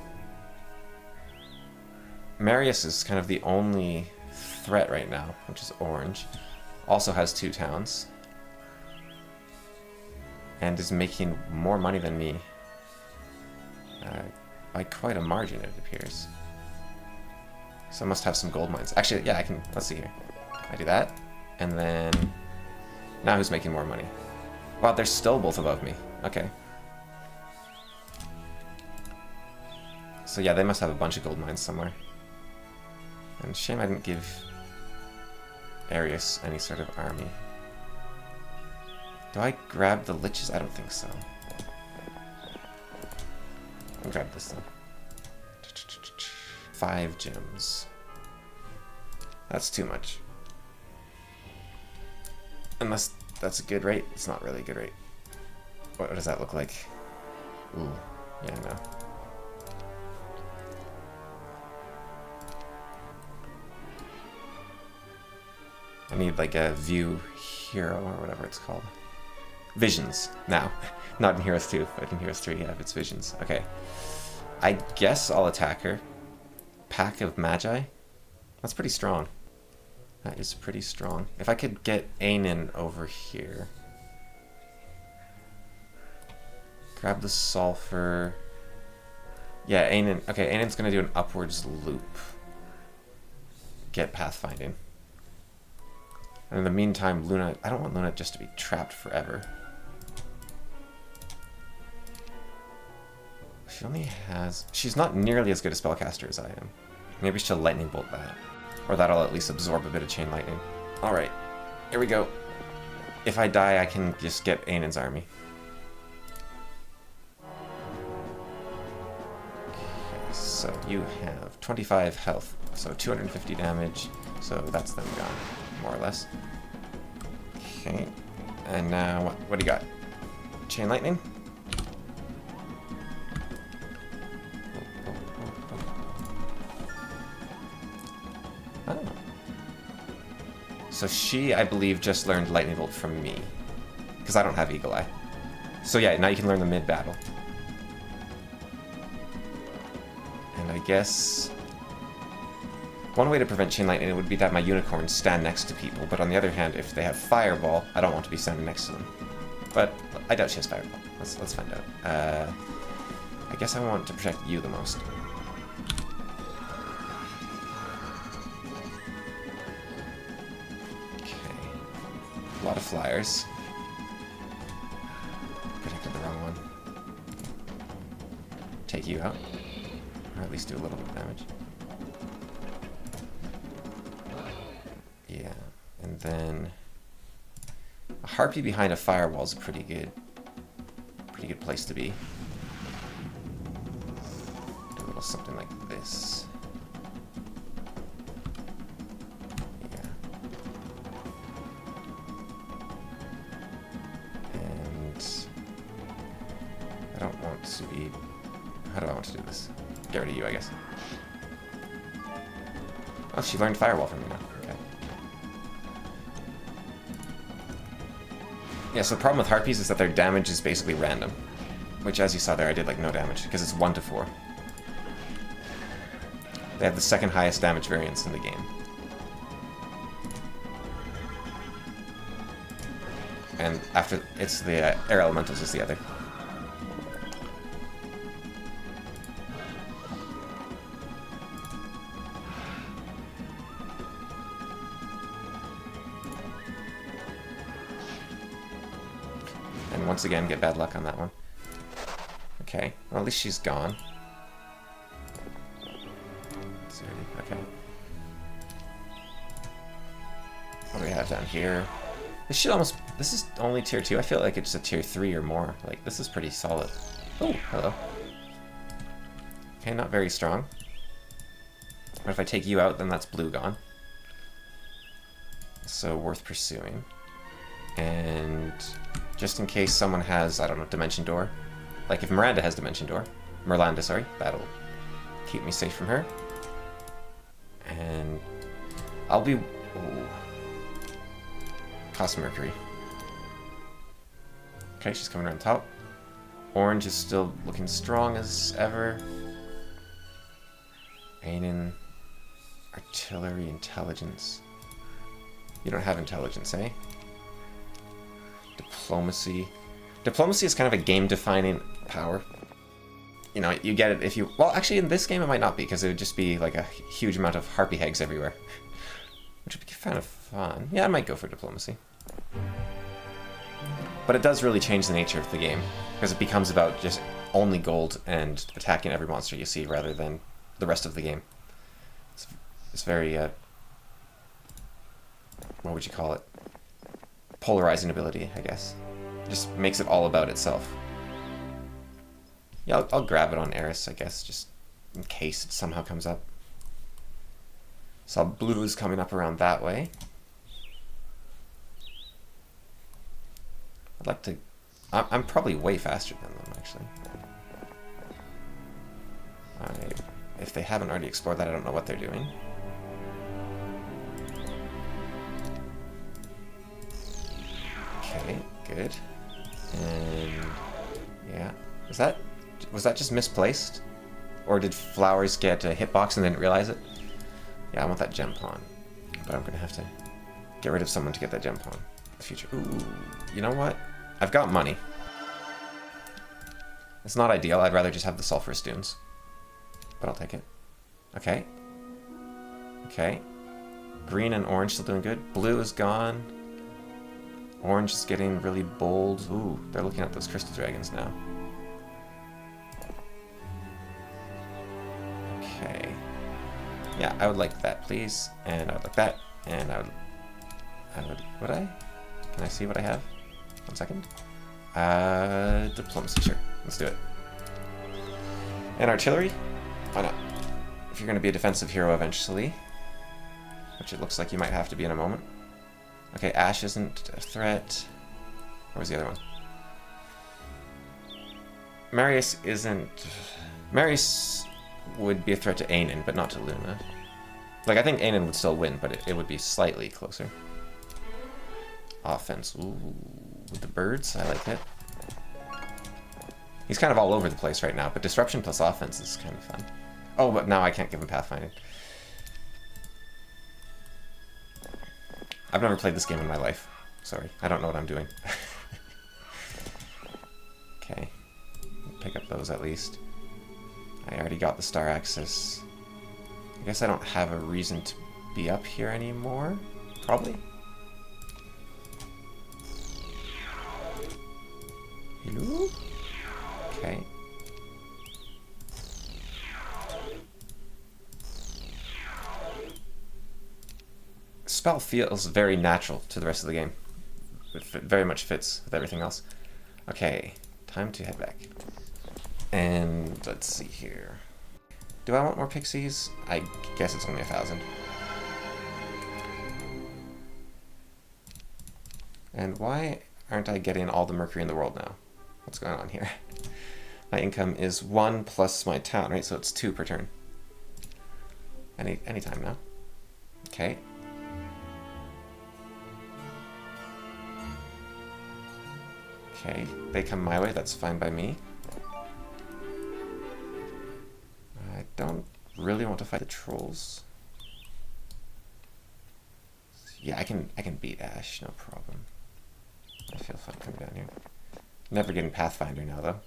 Marius is kind of the only threat right now, which is orange. Also has 2 towns. And is making more money than me. By quite a margin, it appears. So I must have some gold mines. Actually, yeah, I can, let's see here. I do that, and then, now who's making more money? Wow, they're still both above me. Okay. So yeah, they must have a bunch of gold mines somewhere. And shame I didn't give Arius any sort of army. Do I grab the liches? I don't think so. I'll grab this though. 5 gems. That's too much. Unless that's a good rate. It's not really a good rate. What does that look like? Ooh, yeah, no. I need like a view hero or whatever it's called. Visions now. Not in Heroes 2, but in Heroes 3, yeah, if it's Visions. Okay. I guess I'll attack her. Pack of Magi? That's pretty strong. That is pretty strong. If I could get Ainin over here. Grab the sulfur. Yeah, Ainin. Okay, Ainin's gonna do an upwards loop. Get pathfinding. And in the meantime, Luna... I don't want Luna just to be trapped forever. She only has... She's not nearly as good a spellcaster as I am. Maybe she'll lightning bolt that. Or that'll at least absorb a bit of chain lightning. Alright, here we go. If I die, I can just get Ainan's army. Okay, so you have 25 health, so 250 damage, so that's them gone, more or less. Okay, and now what do you got? Chain lightning? Oh. So she, I believe, just learned Lightning Bolt from me. Because I don't have Eagle Eye. So yeah, now you can learn the mid-battle. And I guess... one way to prevent Chain Lightning would be that my unicorns stand next to people, but on the other hand, if they have Fireball, I don't want to be standing next to them. But I doubt she has Fireball. Let's find out. I guess I want to protect you the most. A lot of flyers. Protected the wrong one. Take you out. Or at least do a little bit of damage. Yeah. And then... a harpy behind a firewall is a pretty good place to be. Do a little something like this. To be... how do I want to do this? Get rid of you, I guess. Oh, she learned Firewall from me now. Okay. Yeah, so the problem with Harpies is that their damage is basically random. Which, as you saw there, I did like no damage, because it's 1 to 4. They have the second highest damage variance in the game. And after, it's the Air Elementals is the other. Once again, get bad luck on that one. Okay, well, at least she's gone. Okay. What do we have down here? This should almost... this is only tier 2. I feel like it's a tier 3 or more. Like, this is pretty solid. Oh, hello. Okay, not very strong. But if I take you out, then that's blue gone. So, worth pursuing. And... just in case someone has, I don't know, Dimension Door. Like if Miranda has Dimension Door. Mirlanda, sorry. That'll keep me safe from her. And I'll be... ooh. Cost Mercury. Okay, she's coming around top. Orange is still looking strong as ever. Ainan. Artillery, intelligence. You don't have intelligence, eh? Diplomacy. Diplomacy is kind of a game-defining power. You know, you get it if you... well, actually, in this game it might not be, because it would just be like a huge amount of harpy hags everywhere. Which would be kind of fun. Yeah, I might go for diplomacy. But it does really change the nature of the game, because it becomes about just only gold and attacking every monster you see, rather than the rest of the game. It's very... what would you call it? Polarizing ability, I guess. Just makes it all about itself. Yeah, I'll grab it on Eris, I guess, just in case it somehow comes up. Saw blues coming up around that way. I'd like to... I'm probably way faster than them, actually. If they haven't already explored that, I don't know what they're doing. Okay, good. And yeah, was that just misplaced, or did Flowers get a hitbox and didn't realize it? Yeah, I want that gem pawn, but I'm gonna have to get rid of someone to get that gem pawn in the future. Ooh, you know what? I've got money. It's not ideal. I'd rather just have the sulfurous dunes, but I'll take it. Okay. Okay. Green and orange still doing good. Blue is gone. Orange is getting really bold. Ooh, they're looking at those crystal dragons now. Okay. Yeah, I would like that, please. And I would like that. And would I? Can I see what I have? 1 second. Diplomacy, sure. Let's do it. And artillery? Why not? If you're going to be a defensive hero eventually, which it looks like you might have to be in a moment. Okay, Ash isn't a threat. Where's the other one? Marius isn't... Marius would be a threat to Anin, but not to Luna. Like, I think Anin would still win, but it would be slightly closer. Offense. Ooh, with the birds, I like it. He's kind of all over the place right now, but disruption plus offense is kind of fun. Oh, but now I can't give him pathfinding. I've never played this game in my life. Sorry, I don't know what I'm doing. Okay, pick up those at least. I already got the star access. I guess I don't have a reason to be up here anymore, probably. Hello? Okay. Spell feels very natural to the rest of the game. It very much fits with everything else. Okay, time to head back. And let's see here. Do I want more pixies? I guess it's only 1,000. And why aren't I getting all the mercury in the world now? What's going on here? My income is 1 plus my town, right? So it's 2 per turn. Anytime now. Okay. Okay, they come my way, that's fine by me. I don't really want to fight the trolls. Yeah, I can beat Ash, no problem. I feel fine coming down here. Never getting Pathfinder now, though.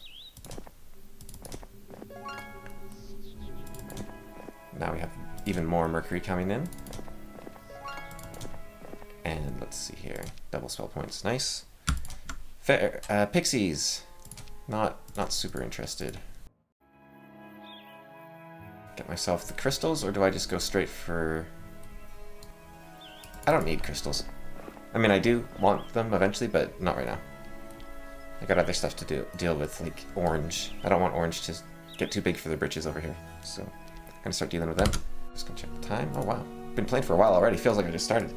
Now we have even more Mercury coming in. And let's see here. Double spell points, nice. Fair, pixies. Not super interested. Get myself the crystals, or do I just go straight for... I don't need crystals. I mean, I do want them eventually, but not right now. I got other stuff to deal with, like orange. I don't want orange to get too big for their britches over here. So I'm gonna start dealing with them. Just gonna check the time. Oh wow, been playing for a while already. Feels like I just started.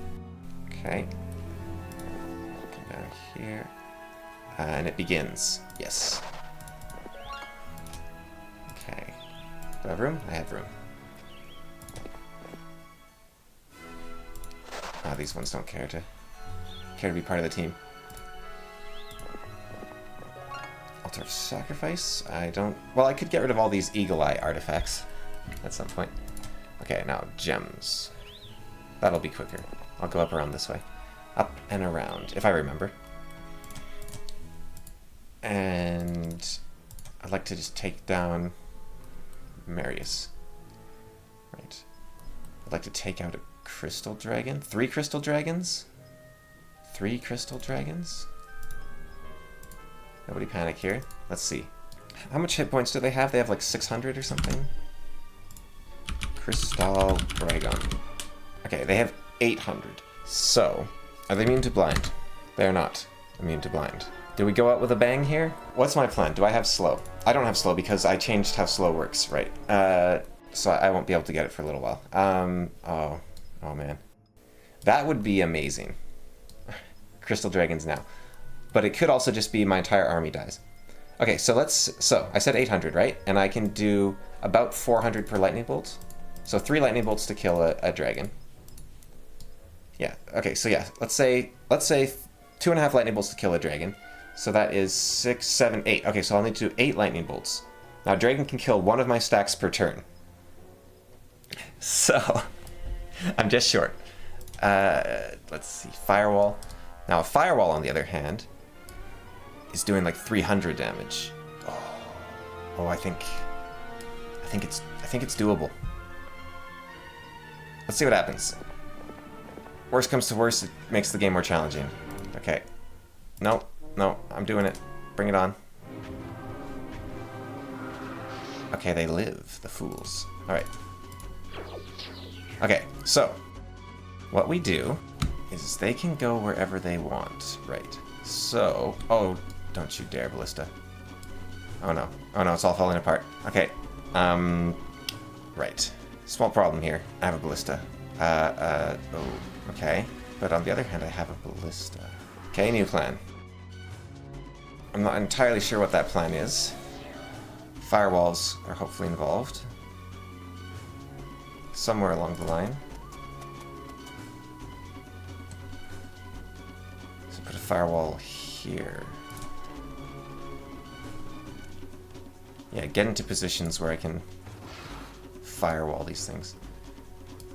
Okay. Come down here. And it begins. Yes. Okay. Do I have room? I have room. Ah, these ones don't care to be part of the team. Altar of Sacrifice? I don't... Well, I could get rid of all these Eagle Eye artifacts at some point. Okay, now gems. That'll be quicker. I'll go up around this way. Up and around, if I remember. And I'd like to just take down Marius. Right. I'd like to take out a crystal dragon. 3 crystal dragons? 3 crystal dragons? Nobody panic here. Let's see. How much hit points do they have? They have like 600 or something? Crystal dragon. Okay, they have 800. So, are they immune to blind? They are not immune to blind. Do we go out with a bang here? What's my plan? Do I have slow? I don't have slow because I changed how slow works, right? So I won't be able to get it for a little while. Oh man. That would be amazing. Crystal dragons now. But it could also just be my entire army dies. Okay, so I said 800, right? And I can do about 400 per lightning bolt. So 3 lightning bolts to kill a dragon. Yeah, okay, so yeah, let's say 2.5 lightning bolts to kill a dragon. So that is 6, 7, 8. Okay, so I'll need to do 8 lightning bolts. Now, dragon can kill 1 of my stacks per turn. So, I'm just short. Let's see, firewall. Now, a firewall, on the other hand, is doing like 300 damage. Oh, I think it's doable. Let's see what happens. Worst comes to worst, it makes the game more challenging. Okay. No, no, I'm doing it. Bring it on. Okay, they live, the fools. Alright. Okay, so what we do is they can go wherever they want. Right. So, oh, don't you dare, Ballista. Oh no. Oh no, it's all falling apart. Okay. Right. Small problem here. I have a Ballista. Oh, okay. But on the other hand, I have a Ballista. Okay, new plan. I'm not entirely sure what that plan is. Firewalls are hopefully involved. Somewhere along the line. So put a firewall here. Yeah, get into positions where I can firewall these things.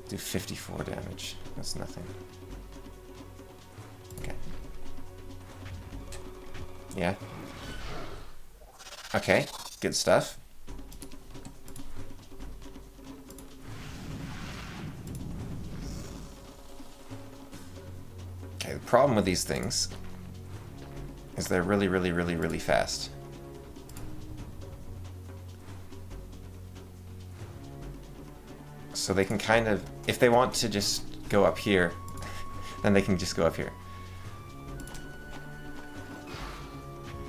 Do 54 damage. That's nothing. Okay. Yeah. Okay, good stuff. Okay, the problem with these things is they're really, really, really, really fast. So they can kind of, if they want to just go up here, then they can just go up here.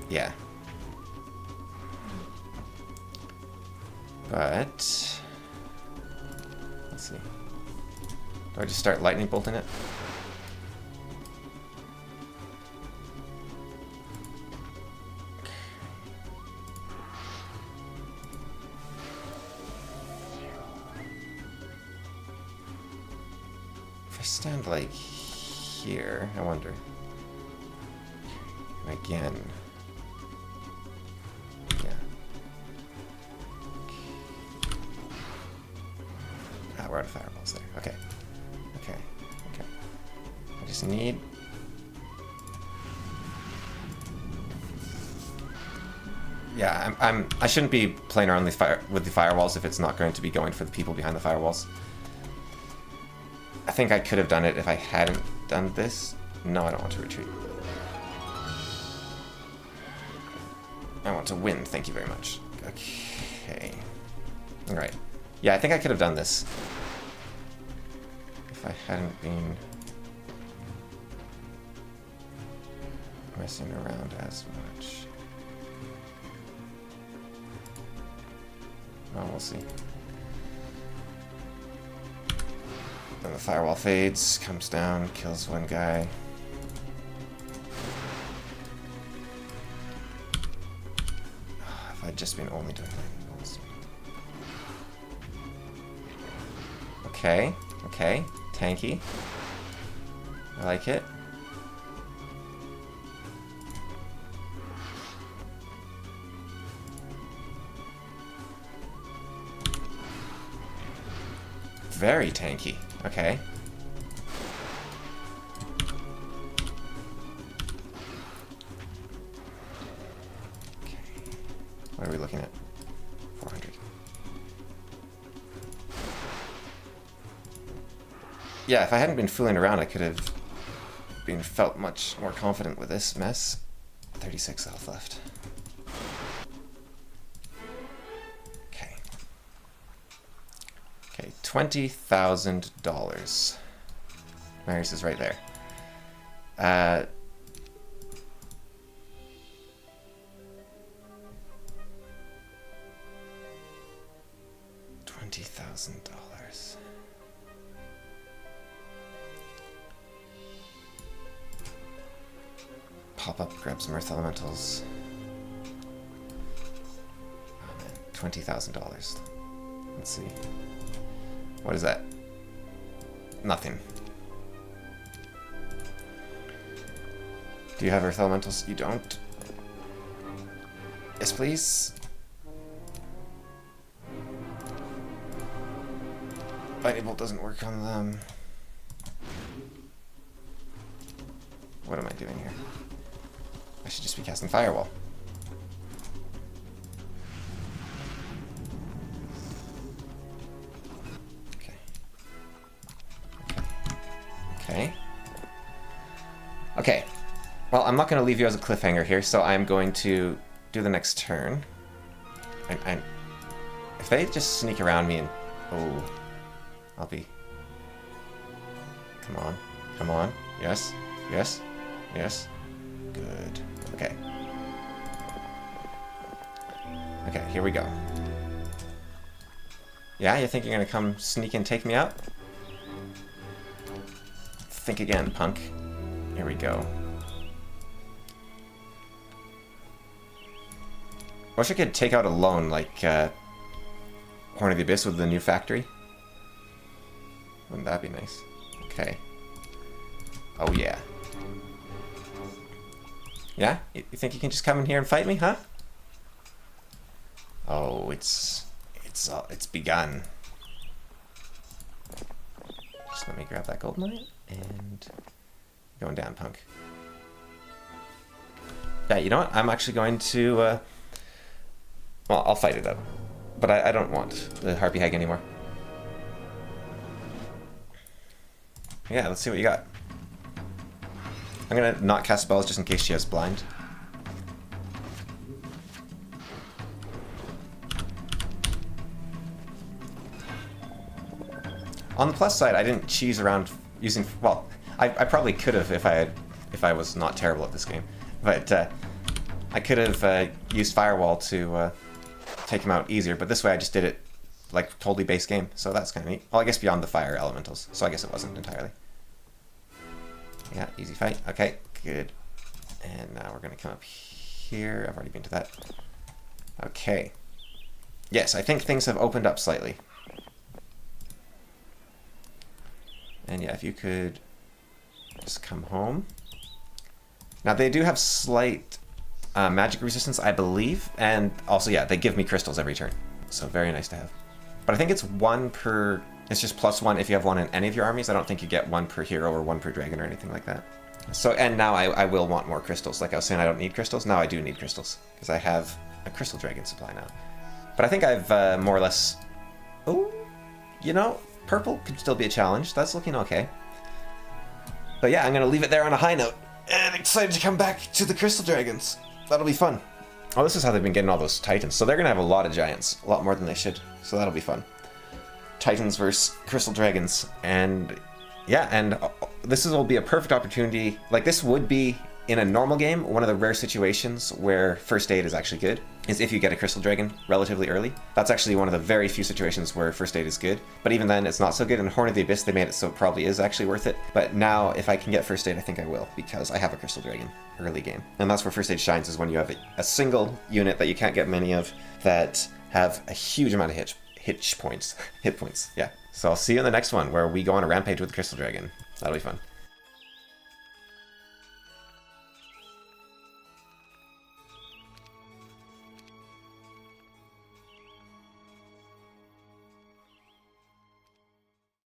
Yeah. But, let's see. Do I just start lightning bolting it? If I stand like here, I wonder. Again. We're out of fireballs there. Okay. Okay. Okay. I just need... Yeah, I shouldn't be playing around with the firewalls if it's not going to be going for the people behind the firewalls. I think I could have done it if I hadn't done this. No, I don't want to retreat. I want to win, thank you very much. Okay. Alright. Yeah, I think I could have done this if I hadn't been messing around as much. Well, we'll see. Then the firewall fades, comes down, kills one guy. If I'd just been only doing that. Okay, okay, tanky. I like it. Very tanky, okay. Okay, what are we looking at? 400. Yeah, if I hadn't been fooling around, I could have felt much more confident with this mess. 36 health left. Okay. Okay, $20,000. Marius is right there. $20,000. Pop up, grab some earth elementals. Oh man, $20,000. Let's see. What is that? Nothing. Do you have earth elementals? You don't? Yes, please. Lightning bolt doesn't work on them. What am I doing here? I should just be casting firewall. Okay. Okay. Okay. Okay. Well, I'm not going to leave you as a cliffhanger here, so I'm going to do the next turn. If they just sneak around me and... Oh. I'll be... Come on. Come on. Yes. Yes. Yes. Good. Okay. Okay, here we go. Yeah, you think you're gonna come sneak and take me out? Think again, punk. Here we go. I wish I could take out alone, like, Horn of the Abyss with the new factory. Wouldn't that be nice? Okay. Oh, yeah. Yeah? You think you can just come in here and fight me, huh? Oh, it's begun. Just let me grab that gold mine and going down, punk. Yeah, you know what? I'm actually going to, well, I'll fight it out. But I don't want the Harpy Hag anymore. Yeah, let's see what you got. I'm gonna not cast spells just in case she has blind. On the plus side, I didn't cheese around using... Well, I probably could have if I was not terrible at this game. But I could have used Firewall to take him out easier, but this way I just did it like totally base game, so that's kind of neat. Well, I guess beyond the fire elementals, so I guess it wasn't entirely. Yeah, easy fight. Okay, good. And now we're going to come up here. I've already been to that. Okay. Yes, I think things have opened up slightly. And yeah, if you could just come home. Now, they do have slight magic resistance, I believe. And also, yeah, they give me crystals every turn. So very nice to have. But I think it's one per... It's just +1 if you have one in any of your armies. I don't think you get one per hero or one per dragon or anything like that. So, and now I will want more crystals. Like I was saying, I don't need crystals. Now I do need crystals. Because I have a crystal dragon supply now. But I think I've more or less... Oh, you know, purple could still be a challenge. That's looking okay. But yeah, I'm going to leave it there on a high note. And excited to come back to the crystal dragons. That'll be fun. Oh, this is how they've been getting all those titans. So they're going to have a lot of giants. A lot more than they should. So that'll be fun. Titans versus crystal dragons. And yeah, and this will be a perfect opportunity. Like, this would be, in a normal game, one of the rare situations where first aid is actually good, is if you get a crystal dragon relatively early. That's actually one of the very few situations where first aid is good. But even then, it's not so good. In Horn of the Abyss, they made it so it probably is actually worth it. But now, if I can get first aid, I think I will, because I have a crystal dragon early game. And that's where first aid shines, is when you have a single unit that you can't get many of that have a huge amount of hit points. Yeah. So I'll see you in the next one, where we go on a rampage with the crystal dragon. That'll be fun.